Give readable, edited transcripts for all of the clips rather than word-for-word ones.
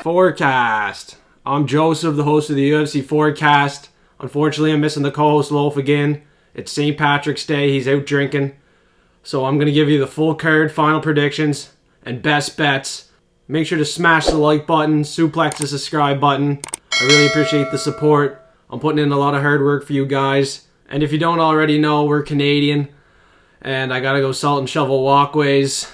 Forecast. I'm Joseph, the host of the UFC Forecast. Unfortunately, I'm missing the co-host Loaf again. It's St. Patrick's Day. He's out drinking. So I'm going to give you the full card, final predictions, and best bets. Make sure to smash the like button, suplex the subscribe button. I really appreciate the support. I'm putting in a lot of hard work for you guys. And if you don't already know, we're Canadian. And I got to go salt and shovel walkways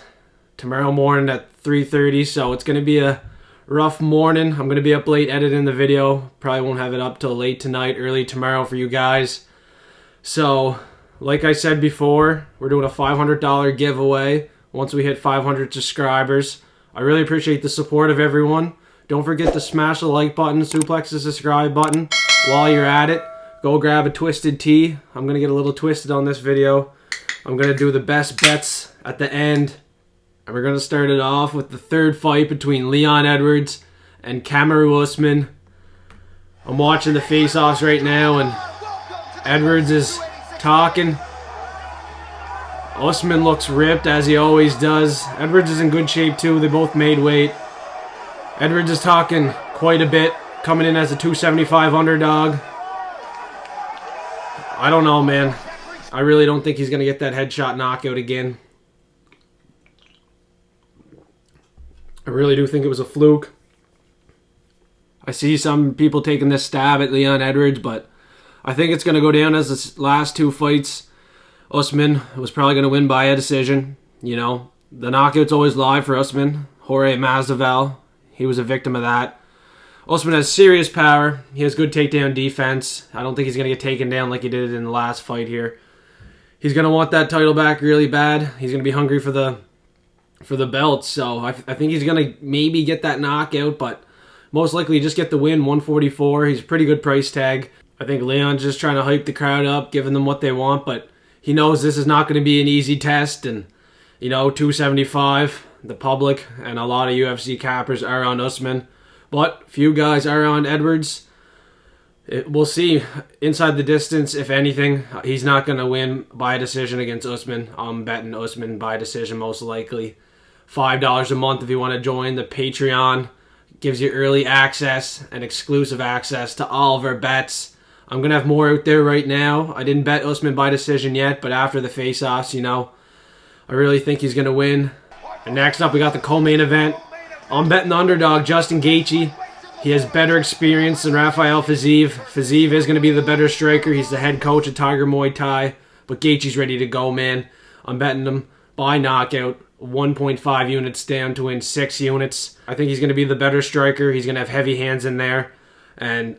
tomorrow morning at 3:30. So it's going to be a rough morning. I'm going to be up late editing the video. Probably won't have it up till late tonight, early tomorrow for you guys. So, like I said before, we're doing a $500 giveaway once we hit 500 subscribers. I really appreciate the support of everyone. Don't forget to smash the like button, suplex the subscribe button. While you're at it, go grab a twisted tea. I'm going to get a little twisted on this video. I'm going to do the best bets at the end. And we're going to start it off with the third fight between Leon Edwards and Kamaru Usman. I'm watching the face-offs right now, and Edwards is talking. Usman looks ripped, as he always does. Edwards is in good shape, too. They both made weight. Edwards is talking quite a bit, coming in as a 275 underdog. I don't know, man. I really don't think he's going to get that headshot knockout again. I really do think it was a fluke. I see some people taking this stab at Leon Edwards, but I think it's going to go down as the last two fights. Usman was probably going to win by a decision. You know, the knockout's always live for Usman. Jorge Masvidal, he was a victim of that. Usman has serious power. He has good takedown defense. I don't think he's going to get taken down like he did in the last fight here. He's going to want that title back really bad. He's going to be hungry for the belt. So I think he's going to maybe get that knockout, but most likely just get the win, 144. He's a pretty good price tag. I think Leon's just trying to hype the crowd up, giving them what they want, but he knows this is not going to be an easy test. And, you know, 275, the public and a lot of UFC cappers are on Usman, but few guys are on Edwards. We'll see inside the distance. If anything, he's not going to win by a decision against Usman. I'm betting Usman by decision most likely. $5 a month if you want to join the Patreon. Gives you early access and exclusive access to all of our bets. I'm going to have more out there right now. I didn't bet Usman by decision yet, but after the face-offs, you know, I really think he's going to win. And next up, we got the co-main event. I'm betting the underdog, Justin Gaethje. He has better experience than Rafael Fiziev. Fiziev is going to be the better striker. He's the head coach at Tiger Muay Thai. But Gaethje's ready to go, man. I'm betting him by knockout. 1.5 units down to win 6 units. I think he's going to be the better striker. He's going to have heavy hands in there. And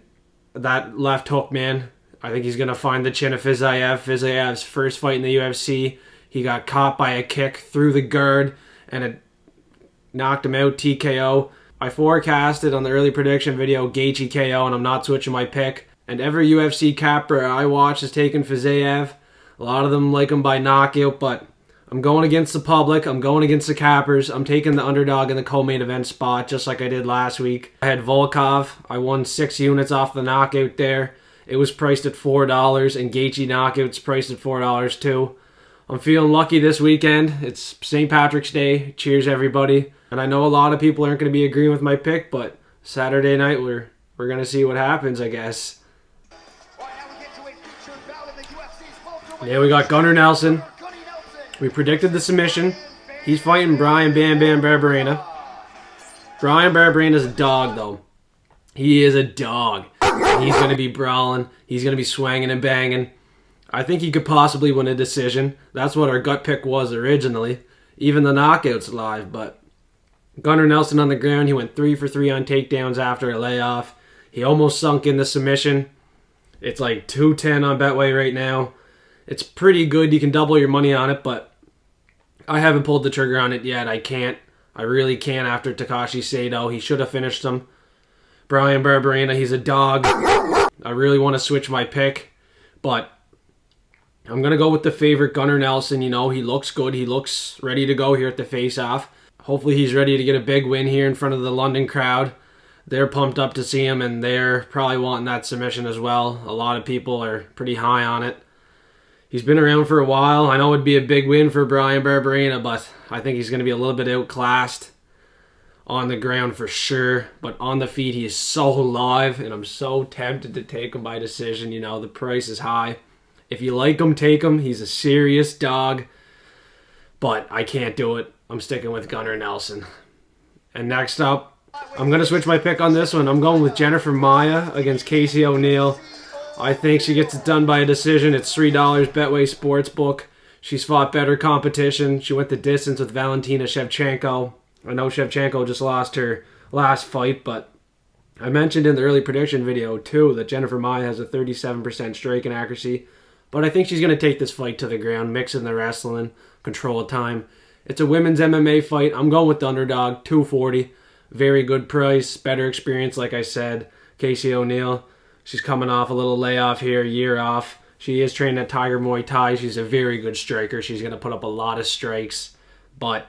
that left hook, man, I think he's going to find the chin of Fiziev. Fiziev's first fight in the UFC. He got caught by a kick through the guard, and it knocked him out, TKO. I forecasted on the early prediction video Gaethje KO, and I'm not switching my pick. And every UFC capper I watch is taking Fiziev. A lot of them like him by knockout, but I'm going against the public. I'm going against the cappers. I'm taking the underdog in the co-main event spot, just like I did last week. I had Volkov. I won 6 units off the knockout there. It was priced at $4, and Gaethje knockout's priced at $4 too. I'm feeling lucky this weekend. It's St. Patrick's Day. Cheers, everybody. And I know a lot of people aren't going to be agreeing with my pick, but Saturday night we're going to see what happens, I guess. Yeah, we got Gunnar Nelson. We predicted the submission. He's fighting Bryan Bam Bam Barberena. Bryan Barberena's a dog, though. He is a dog. He's going to be brawling. He's going to be swanging and banging. I think he could possibly win a decision. That's what our gut pick was originally. Even the knockout's live, but Gunnar Nelson on the ground. He went 3 for 3 on takedowns after a layoff. He almost sunk in the submission. It's like 210 on Betway right now. It's pretty good. You can double your money on it, but I haven't pulled the trigger on it yet. I can't. I really can't after Takashi Sato. He should have finished him. Bryan Barberena, he's a dog. I really want to switch my pick, but I'm going to go with the favorite, Gunnar Nelson. You know, he looks good. He looks ready to go here at the face-off. Hopefully he's ready to get a big win here in front of the London crowd. They're pumped up to see him, and they're probably wanting that submission as well. A lot of people are pretty high on it. He's been around for a while. I know it'd be a big win for Bryan Barberena, but I think he's going to be a little bit outclassed. on the ground for sure, but on the feet he is so live, and I'm so tempted to take him by decision. You know, the price is high. If you like him, take him. He's a serious dog, but I can't do it. I'm sticking with Gunnar Nelson. And next up, I'm going to switch my pick on this one. I'm going with Jennifer Maia against Casey O'Neill. I think she gets it done by a decision. It's $3 Betway Sportsbook. She's fought better competition. She went the distance with Valentina Shevchenko. I know Shevchenko just lost her last fight, but I mentioned in the early prediction video too that Jennifer Maia has a 37% striking accuracy. But I think she's going to take this fight to the ground, mixing the wrestling, control of time. It's a women's MMA fight. I'm going with the underdog, 240. Very good price, better experience, like I said. Casey O'Neill, she's coming off a little layoff here, year off. She is trained at Tiger Muay Thai. She's a very good striker. She's going to put up a lot of strikes. But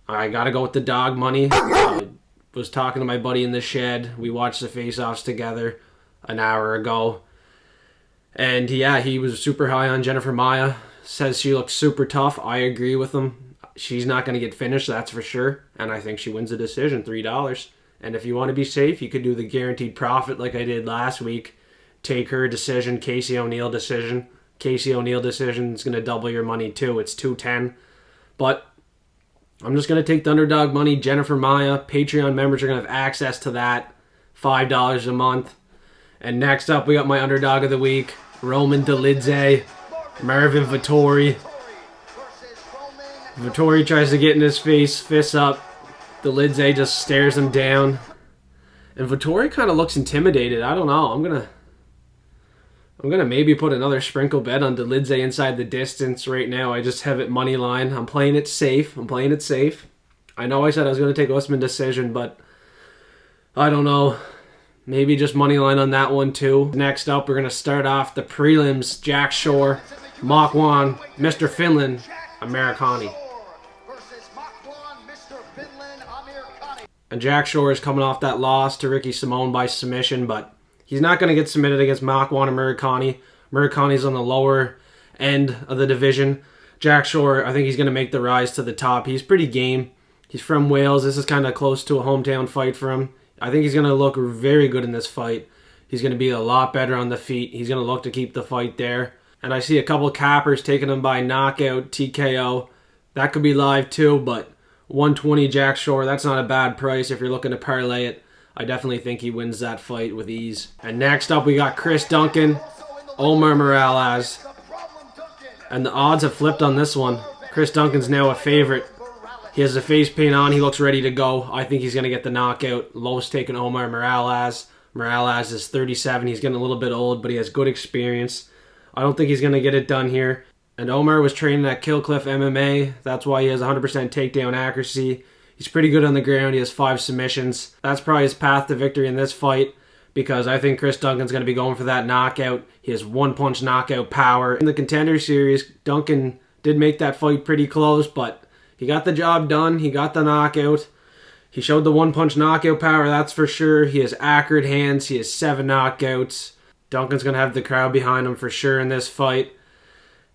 I got to go with the dog money. I was talking to my buddy in the shed. We watched the face-offs together an hour ago. And yeah, he was super high on Jennifer Maia. Says she looks super tough. I agree with him. She's not going to get finished, that's for sure. And I think she wins the decision, $3. And if you want to be safe, you could do the guaranteed profit like I did last week. Take her decision, Casey O'Neill decision. Casey O'Neill decision is going to double your money too. It's $210. But I'm just going to take the underdog money, Jennifer Maia. Patreon members are going to have access to that. $5 a month. And next up, we got my underdog of the week, Roman Dolidze, Marvin Vettori. Vettori tries to get in his face, fists up. Dolidze just stares him down. And Vettori kind of looks intimidated. I don't know. I'm gonna maybe put another sprinkle bet on Dolidze inside the distance right now. I just have it money line. I'm playing it safe. I know I said I was gonna take Usman decision, but I don't know. Maybe just money line on that one too. Next up, we're gonna start off the prelims. Jack Shore, Makwan, Mr. Finland, Amirkhani. And Jack Shore is coming off that loss to Ricky Simone by submission, but he's not going to get submitted against Makwan and Amirkhani. Amirkhani's on the lower end of the division. Jack Shore, I think he's going to make the rise to the top. He's pretty game. He's from Wales. This is kind of close to a hometown fight for him. I think he's going to look very good in this fight. He's going to be a lot better on the feet. He's going to look to keep the fight there. And I see a couple cappers taking him by knockout, TKO. That could be live too, but 120 Jack Shore, that's not a bad price if you're looking to parlay it. I definitely think he wins that fight with ease. And next up, we got Chris Duncan, Omar Morales. And the odds have flipped on this one. Chris Duncan's now a favorite. He has the face paint on. He looks ready to go. I think he's going to get the knockout. Lowest taken Omar Morales. Morales is 37. He's getting a little bit old, but he has good experience. I don't think he's going to get it done here. And Omar was training at Killcliff MMA. That's why he has 100% takedown accuracy. He's pretty good on the ground. He has 5 submissions. That's probably his path to victory in this fight because I think Chris Duncan's going to be going for that knockout. He has one-punch knockout power. In the Contender Series, Duncan did make that fight pretty close, but he got the job done. He got the knockout. He showed the one-punch knockout power, that's for sure. He has accurate hands. He has 7 knockouts. Duncan's going to have the crowd behind him for sure in this fight.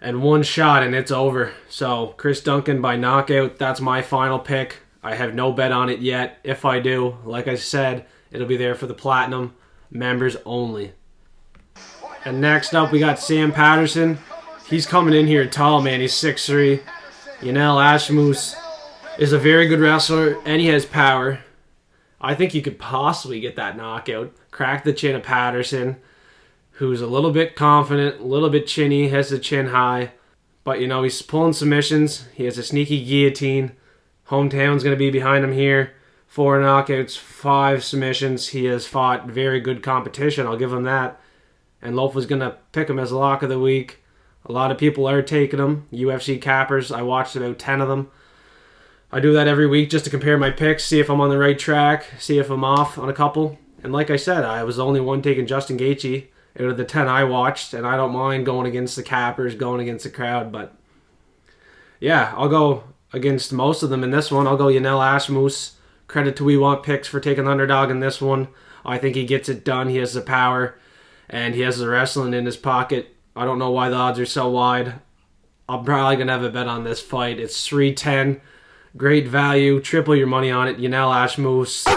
And one shot and it's over. So Chris Duncan by knockout, that's my final pick. I have no bet on it yet. If I do, like I said, it'll be there for the Platinum members only. And next up, we got Sam Patterson. He's coming in here tall, man. He's 6'3". Yanal Ashmouz is a very good wrestler, and he has power. I think you could possibly get that knockout. Crack the chin of Patterson, who's a little bit confident, a little bit chinny, has the chin high. But, you know, he's pulling submissions. He has a sneaky guillotine. Hometown's going to be behind him here. 4 knockouts, 5 submissions. He has fought very good competition. I'll give him that. And Lofa's going to pick him as lock of the week. A lot of people are taking him. UFC cappers. I watched about 10 of them. I do that every week just to compare my picks, see if I'm on the right track, see if I'm off on a couple. And like I said, I was the only one taking Justin Gaethje out of the 10 I watched, and I don't mind going against the cappers, going against the crowd. But yeah, I'll go against most of them in this one. I'll go Yanal Ashmouz. Credit to We Want Picks for taking the underdog in this one. I think he gets it done. He has the power, and he has the wrestling in his pocket. I don't know why the odds are so wide. I'm probably going to have a bet on this fight. It's 310. Great value. Triple your money on it. Yanal Ashmouz.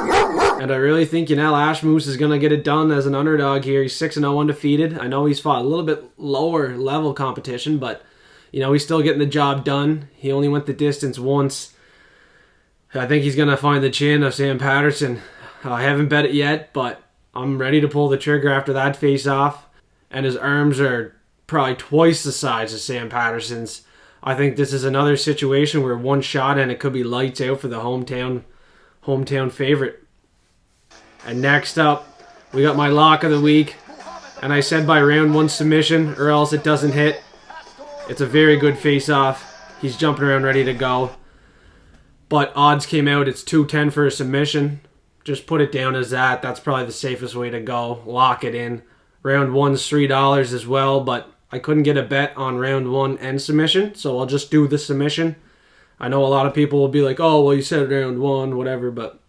And I really think Yanal Ashmouz is going to get it done as an underdog here. He's 6-0 undefeated. I know he's fought a little bit lower level competition, but, you know, he's still getting the job done. He only went the distance once. I think he's going to find the chin of Sam Patterson. I haven't bet it yet, but I'm ready to pull the trigger after that face-off. And his arms are probably twice the size of Sam Patterson's. I think this is another situation where one shot and it could be lights out for the hometown favorite. And next up, we got my lock of the week. And I said by round 1 submission or else it doesn't hit. It's a very good face-off. He's jumping around ready to go. But odds came out. It's 210 for a submission. Just put it down as that. That's probably the safest way to go. Lock it in. Round 1's $3 as well, but I couldn't get a bet on round 1 and submission, so I'll just do the submission. I know a lot of people will be like, oh, well, you said round 1, whatever, but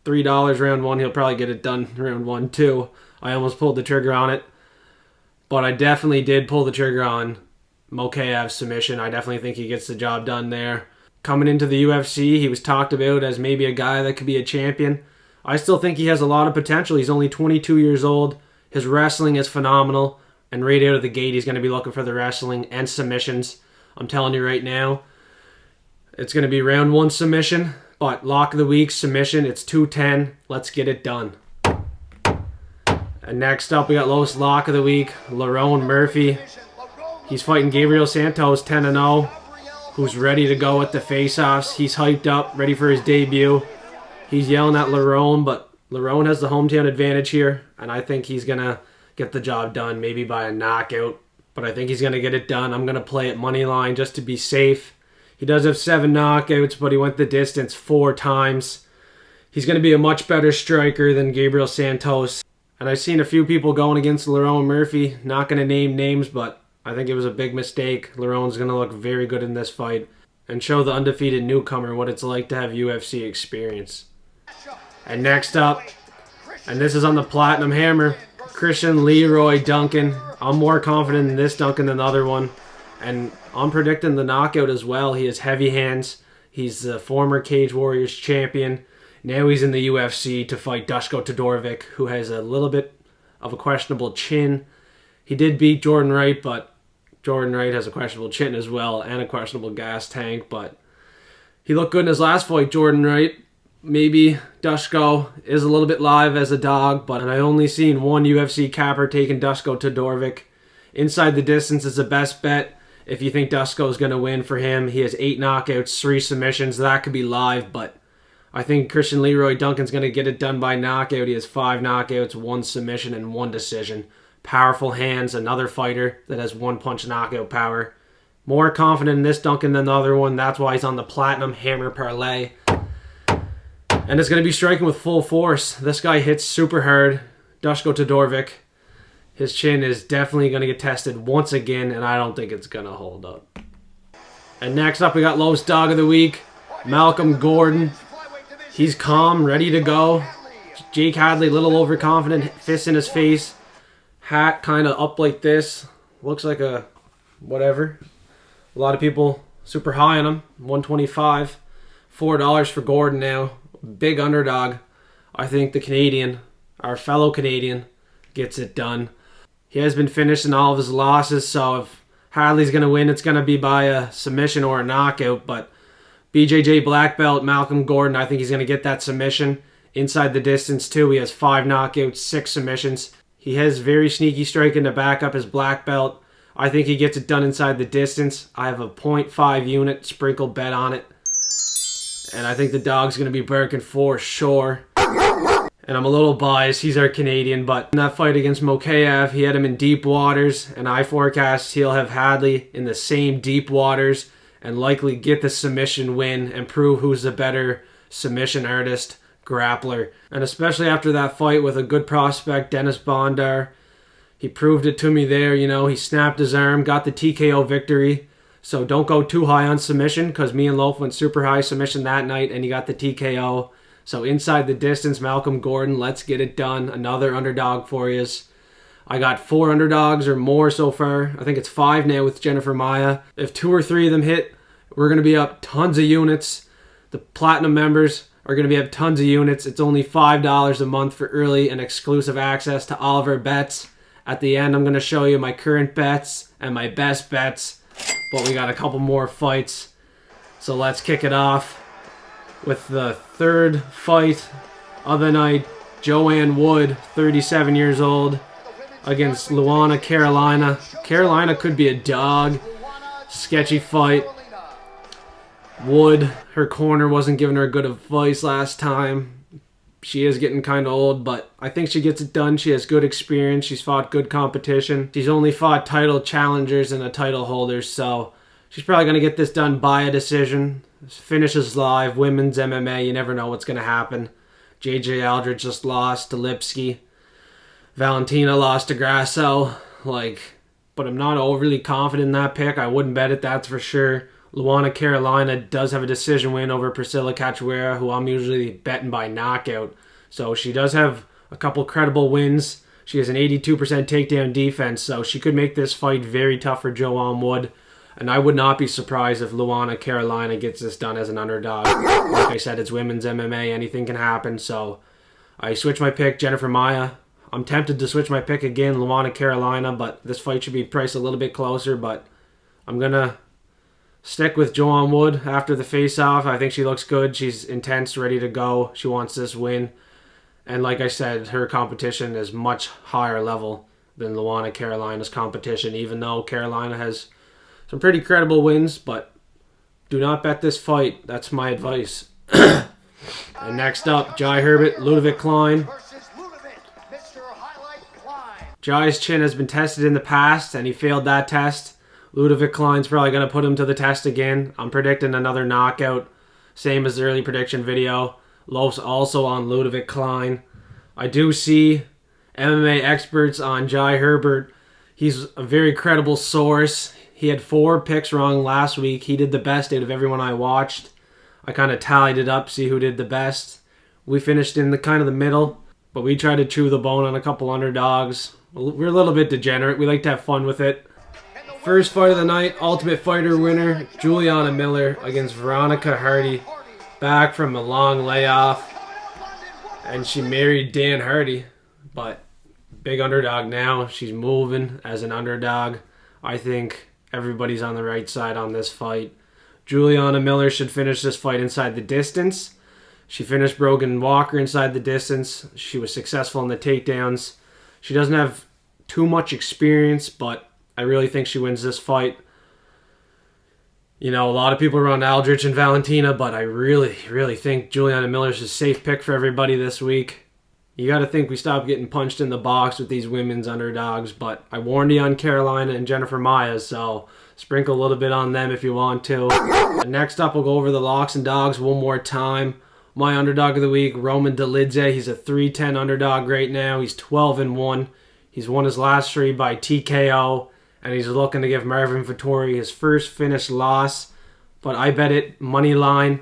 $3 round 1, he'll probably get it done round 1 too. I almost pulled the trigger on it, but I definitely did pull the trigger on Mokaev's submission. I definitely think he gets the job done there. Coming into the UFC, he was talked about as maybe a guy that could be a champion. I still think he has a lot of potential. He's only 22 years old. His wrestling is phenomenal. And right out of the gate, he's going to be looking for the wrestling and submissions. I'm telling you right now, it's going to be round 1 submission. But lock of the week, submission. It's 210. Let's get it done. And next up, we got lowest lock of the week, Lerone Murphy. He's fighting Gabriel Santos, 10-0, who's ready to go at the face-offs. He's hyped up, ready for his debut. He's yelling at Lerone, but Lerone has the hometown advantage here, and I think he's going to get the job done, maybe by a knockout. But I think he's going to get it done. I'm going to play it money line just to be safe. He does have 7 knockouts, but he went the distance 4 times. He's going to be a much better striker than Gabriel Santos. And I've seen a few people going against Lerone Murphy. Not going to name names, but I think it was a big mistake. Lerone's going to look very good in this fight and show the undefeated newcomer what it's like to have UFC experience. And next up, and this is on the Platinum Hammer, Christian Leroy Duncan. I'm more confident in this Duncan than the other one. And I'm predicting the knockout as well. He has heavy hands. He's the former Cage Warriors champion. Now he's in the UFC to fight Dusko Todorovic, who has a little bit of a questionable chin. He did beat Jordan Wright, but Jordan Wright has a questionable chin as well and a questionable gas tank. But he looked good in his last fight, Jordan Wright. Maybe Dusko is a little bit live as a dog, but I only seen one UFC capper taking Dusko Todorovic. Inside the distance is the best bet. If you think Dusko is going to win for him, he has 8 knockouts, 3 submissions. That could be live, but I think Christian Leroy Duncan's going to get it done by knockout. He has 5 knockouts, 1 submission, and 1 decision. Powerful hands, another fighter that has 1-punch knockout power. More confident in this Duncan than the other one. That's why he's on the Platinum Hammer Parlay. And it's going to be striking with full force. This guy hits super hard. Dusko Todorovic. His chin is definitely going to get tested once again, and I don't think it's going to hold up. And next up, we got lowest dog of the week, Malcolm Gordon. He's calm, ready to go. Jake Hadley, a little overconfident, fist in his face. Hat kind of up like this. Looks like a whatever. A lot of people super high on him. 125. $4 for Gordon now. Big underdog. I think the Canadian, our fellow Canadian, gets it done. He has been finished in all of his losses, so if Hadley's going to win, it's going to be by a submission or a knockout. But BJJ black belt, Malcolm Gordon, I think he's going to get that submission. Inside the distance, too, he has 5 knockouts, 6 submissions. He has very sneaky striking to back up his black belt. I think he gets it done inside the distance. I have a 0.5 unit sprinkle bet on it. And I think the dog's going to be Birkin for sure. And I'm a little biased. He's our Canadian. But in that fight against Mokaev, he had him in deep waters. And I forecast he'll have Hadley in the same deep waters. And likely get the submission win and prove who's the better submission artist, grappler. And especially after that fight with a good prospect, Dennis Bondar. He proved it to me there. You know, he snapped his arm, got the TKO victory. So don't go too high on submission because me and Loaf went super high submission that night and he got the TKO. So inside the distance, Malcolm Gordon, let's get it done. Another underdog for you. I got 4 underdogs or more so far. I think it's 5 now with Jennifer Maia. If 2 or 3 of them hit, we're going to be up tons of units. The Platinum members are going to have tons of units. It's only $5 a month for early and exclusive access to all of our bets. At the end, I'm going to show you my current bets and my best bets. But we got a couple more fights. So let's kick it off with the third fight of the night. Joanne Wood, 37 years old, against Luana, Carolina. Carolina could be a dog. Sketchy fight. Wood, her corner wasn't giving her good advice last time. She is getting kind of old, but I think she gets it done. She has good experience. She's fought good competition. She's only fought title challengers and a title holders, so she's probably going to get this done by a decision. Finishes live. Women's MMA, you never know what's going to happen. JJ Aldridge just lost to Lipsky. Valentina lost to Grasso. But I'm not overly confident in that pick. I wouldn't bet it, that's for sure. Luana, Carolina does have a decision win over Priscilla Cachoeira, who I'm usually betting by knockout. So she does have a couple credible wins. She has an 82% takedown defense, so she could make this fight very tough for Joanne Wood. And I would not be surprised if Luana, Carolina gets this done as an underdog. Like I said, it's women's MMA. Anything can happen. So I switched my pick, Jennifer Maia. I'm tempted to switch my pick again, Luana, Carolina, but this fight should be priced a little bit closer. But I'm going to stick with Joanne Wood after the face-off. I think she looks good. She's intense, ready to go. She wants this win. And like I said, her competition is much higher level than Luana, Carolina's competition, even though Carolina has some pretty credible wins. But do not bet this fight. That's my advice. And next up, Jai Herbert, Ludovic Klein. Jai's chin has been tested in the past, and he failed that test. Ludovic Klein's probably going to put him to the test again. I'm predicting another knockout, same as the early prediction video. Loaf's also on Ludovic Klein. I do see MMA experts on Jai Herbert. He's a very credible source. He had 4 picks wrong last week. He did the best out of everyone I watched. I kind of tallied it up, see who did the best. We finished in the kind of the middle, but we tried to chew the bone on a couple underdogs. We're a little bit degenerate. We like to have fun with it. First fight of the night, Ultimate Fighter winner, Juliana Miller against Veronica Hardy. Back from a long layoff. And she married Dan Hardy. But big underdog now. She's moving as an underdog. I think everybody's on the right side on this fight. Juliana Miller should finish this fight inside the distance. She finished Brogan Walker inside the distance. She was successful in the takedowns. She doesn't have too much experience, but I really think she wins this fight. You know, a lot of people are on Aldrich and Valentina, but I really think Juliana Miller's a safe pick for everybody this week. You got to think we stop getting punched in the box with these women's underdogs, but I warned you on Carolina and Jennifer Maia, so sprinkle a little bit on them if you want to. And next up, we'll go over the locks and dogs one more time. My underdog of the week, Roman Dolidze. He's a 3-10 underdog right now. He's 12-1. He's won his last 3 by TKO. And he's looking to give Marvin Vettori his first finished loss. But I bet it money line.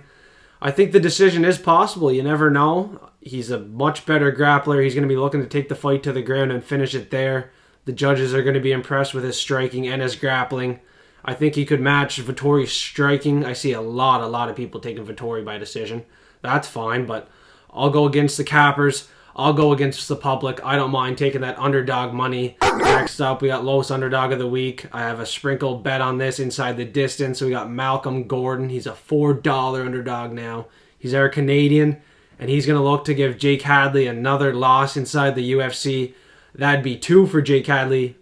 I think the decision is possible. You never know. He's a much better grappler. He's going to be looking to take the fight to the ground and finish it there. The judges are going to be impressed with his striking and his grappling. I think he could match Vettori's striking. I see a lot of people taking Vettori by decision. That's fine, but I'll go against the cappers. I'll go against the public. I don't mind taking that underdog money. Next up, we got lowest underdog of the week. I have a sprinkle bet on this inside the distance. We got Malcolm Gordon. He's a $4 underdog now. He's our Canadian, and he's going to look to give Jake Hadley another loss inside the UFC. That'd be 2 for Jake Hadley.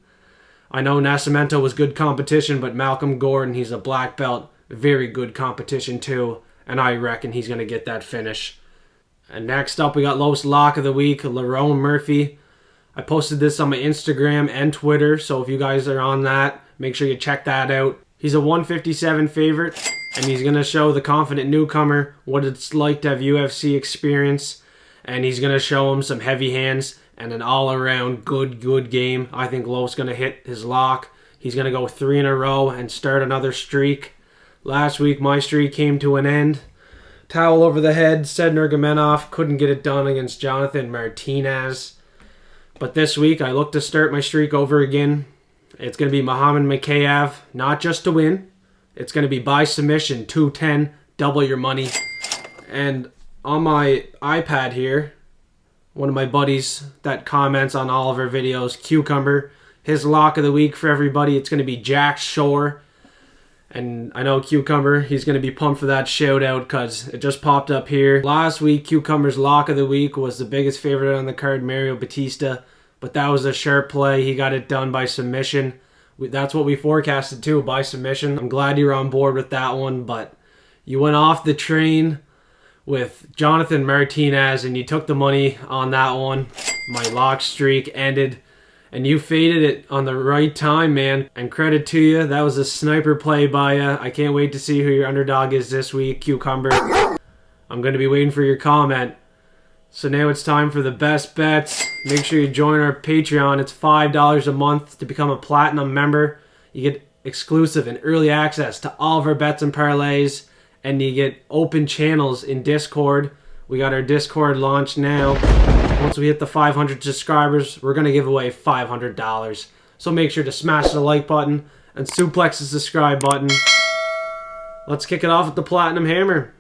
I know Nascimento was good competition, but Malcolm Gordon, he's a black belt. Very good competition too. And I reckon he's going to get that finish. And next up, we got lowest lock of the week, Lerone Murphy. I posted this on my Instagram and Twitter, so if you guys are on that, make sure you check that out. He's a 157 favorite, and he's going to show the confident newcomer what it's like to have UFC experience. And he's going to show him some heavy hands and an all-around good game. I think Lowe's going to hit his lock. He's going to go 3 in a row and start another streak. Last week, my streak came to an end. Towel over the head, said Nurmagomedov couldn't get it done against Jonathan Martinez. But this week, I look to start my streak over again. It's going to be Muhammad Mokaev, not just to win. It's going to be by submission, 210, double your money. And on my iPad here, one of my buddies that comments on all of our videos, Cucumber, his lock of the week for everybody, it's going to be Jack Shore. And I know Cucumber, he's going to be pumped for that shout out because it just popped up here. Last week, Cucumber's lock of the week was the biggest favorite on the card, Mario Batista. But that was a sharp play. He got it done by submission. That's what we forecasted too, by submission. I'm glad you're on board with that one, but you went off the train with Jonathan Martinez and you took the money on that one. My lock streak ended and you faded it on the right time, man. And credit to you, that was a sniper play by you. I can't wait to see who your underdog is this week, Cucumber. I'm going to be waiting for your comment. So now it's time for the best bets. Make sure you join our Patreon. It's $5 a month to become a platinum member. You get exclusive and early access to all of our bets and parlays. And you get open channels in Discord. We got our Discord launched now. Once we hit the 500 subscribers, we're going to give away $500. So make sure to smash the like button and suplex the subscribe button. Let's kick it off with the Platinum Hammer.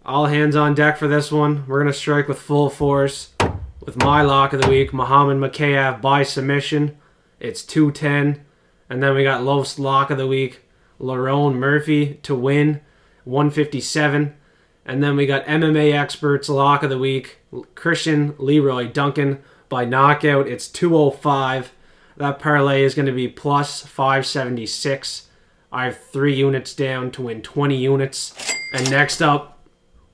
All hands on deck for this one. We're going to strike with full force with my lock of the week, Muhammad Mokaev by submission. It's 210. And then we got Loaf's lock of the week, Lerone Murphy to win, 157. And then we got MMA Experts lock of the week, Christian Leroy Duncan by knockout. It's 205. That parlay is going to be plus 576. I have 3 units down to win 20 units. And next up,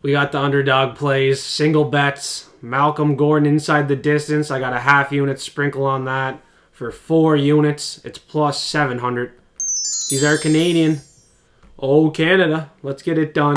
we got the underdog plays, single bets, Malcolm Gordon inside the distance. I got a half unit sprinkle on that for 4 units. It's plus 700. These are Canadian. Oh, Canada. Let's get it done.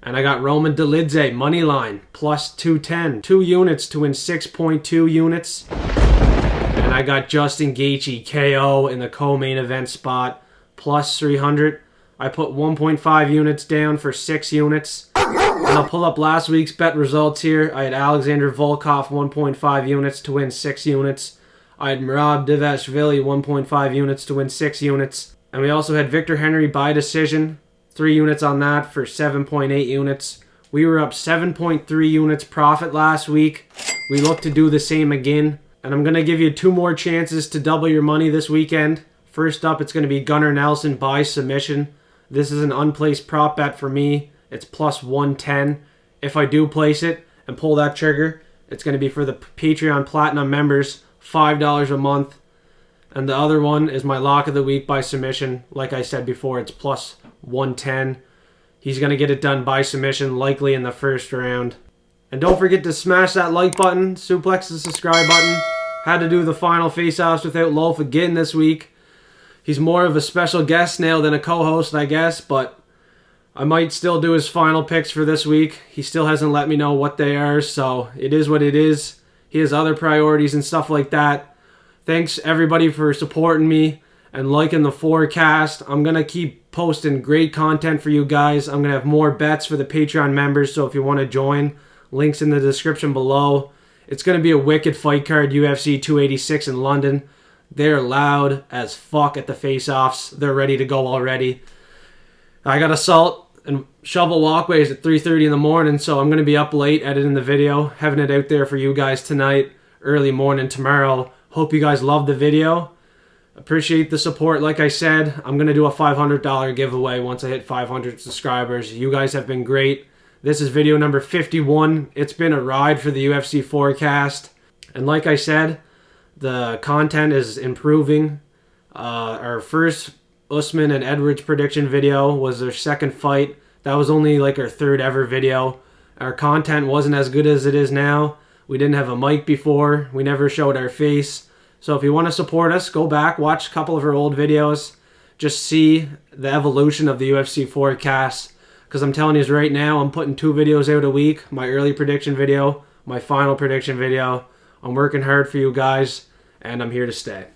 And I got Roman Dolidze, money line, plus 210. 2 units to win 6.2 units. And I got Justin Gaethje, KO in the co-main event spot, plus 300. I put 1.5 units down for 6 units. And I'll pull up last week's bet results here. I had Alexander Volkov 1.5 units to win 6 units. I had Merab Dvalishvili 1.5 units to win 6 units. And we also had Victor Henry by decision. 3 units on that for 7.8 units. We were up 7.3 units profit last week. We look to do the same again. And I'm going to give you 2 more chances to double your money this weekend. First up, it's going to be Gunnar Nelson by submission. This is an unplaced prop bet for me. It's plus 110. If I do place it and pull that trigger, it's going to be for the Patreon Platinum members, $5 a month. And the other one is my lock of the week by submission. Like I said before, it's plus 110. He's going to get it done by submission, likely in the first round. And don't forget to smash that like button, suplex the subscribe button. Had to do the final face-offs without Loaf again this week. He's more of a special guest now than a co-host, I guess, but I might still do his final picks for this week. He still hasn't let me know what they are, so it is what it is. He has other priorities and stuff like that. Thanks, everybody, for supporting me and liking the forecast. I'm going to keep posting great content for you guys. I'm going to have more bets for the Patreon members, so if you want to join, links in the description below. It's going to be a wicked fight card, UFC 286 in London. They're loud as fuck at the face-offs. They're ready to go already. I got assault and shovel walkways at 3:30 in the morning, so I'm going to be up late editing the video, having it out there for you guys tonight, early morning tomorrow. Hope you guys love the video. Appreciate the support. Like I said, I'm going to do a $500 giveaway once I hit 500 subscribers. You guys have been great. This is video number 51. It's been a ride for the UFC forecast. And like I said, the content is improving. Our first Usman and Edwards prediction video was their second fight. That was only like our 3rd ever video. Our content wasn't as good as it is now. We didn't have a mic before. We never showed our face. So if you want to support us, go back, watch a couple of our old videos. Just see the evolution of the UFC forecast. Because I'm telling you right now, I'm putting 2 videos out a week. My early prediction video, my final prediction video. I'm working hard for you guys, and I'm here to stay.